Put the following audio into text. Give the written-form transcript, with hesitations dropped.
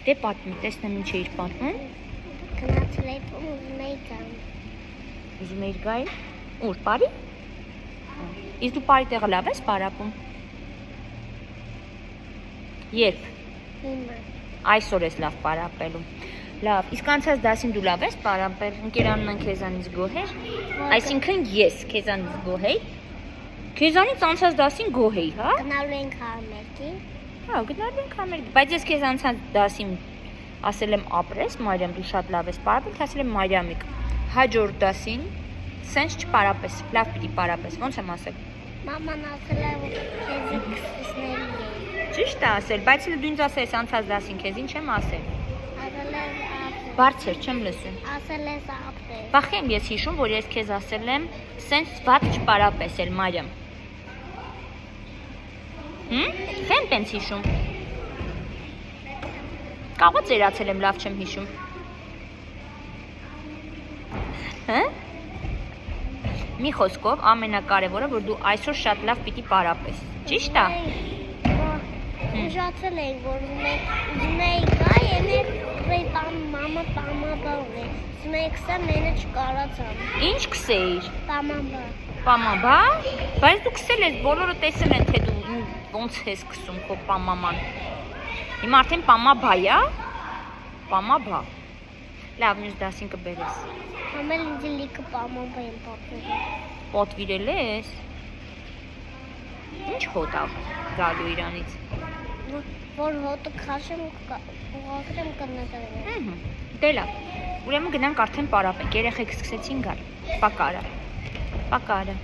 Դե պատմի, տեսնեմ ինչ էիր պատմում։ Գնացել էի ուզում էի գամ։ Ուզում էիր գայ։ Ուր, Պարի։ Իսկ դու Պարի տեղը լավ ես պարապում։ Երբ։ Հիմա։ Այսօր ես լավ պարապելու։ Լավ, իսկ անցած դասին դու լավ ես պարապել, ընկերանն քեզանից գոհ էր։ Այսինքն ես քեզանից գոհ էի։ Քեզանից անցած դասին գոհ էի, հա։ Գնալու ենք համերգին։ Հա, գնալու ենք համերգ, բայց ես քեզ անցած դասին ասել եմ ապրես, Մարիամ, դու շատ լավ ես պարապել, ասել եմ Մարիամիկ, հաջորդ դասին սենց չպարապես, լավ պիտի պարապես, ոնց եմ ասել։ Մաման ասել է, որ քեզի կսկսնելի է։ Ճիշտ է ասել, բայց դու ինձ ասել ես անցած դասին քեզ ինչ եմ ասել։ Ասել ես ապրես։ Բարձր չեմ լսում։ Ասել ես ապրես։ Բախի եմ ես հիշում, որ ես քեզ ասել եմ սենց վատ չպարապես էլ Մարիամ։ Խեմ պենց հիշում։ Կաղոց երացել եմ, լավ չեմ հիշում։ Հը? Մի խոսքով ամենակարևորը, որ դու այսօր շատ լավ պիտի պարապես։ Ճիշտ է։ Ուժացել էի, որ ուզում էի գա, եներ մամա պամաբա ունի։ Ուզում էի կսեմ, մենը չկարացամ։ Ինչ կսեիր։ Պամաբա։ Պամաբա։ Բայց դու կսել ես, բոլորը տեսել են, թե դու ոնց ես կսում քո պամաման։ Հիմա արդեն պամաբա է։ Պամաբա։ Լավ, մյուս դասին կբերես։ Համել ինձ լիքը պամաբա եմ պատվիրել։ Պատվիրել ես։ Ինչ հոտ ա գալու իրանից։ Որ հոտը քաշեմ ուղղակրեմ կնկրեմ։ Դե լավ։ Ուրեմն գնանք արդեն պարապենք։ Երեխեք սկսեցին գալ։ Պակարա։ Պակարա։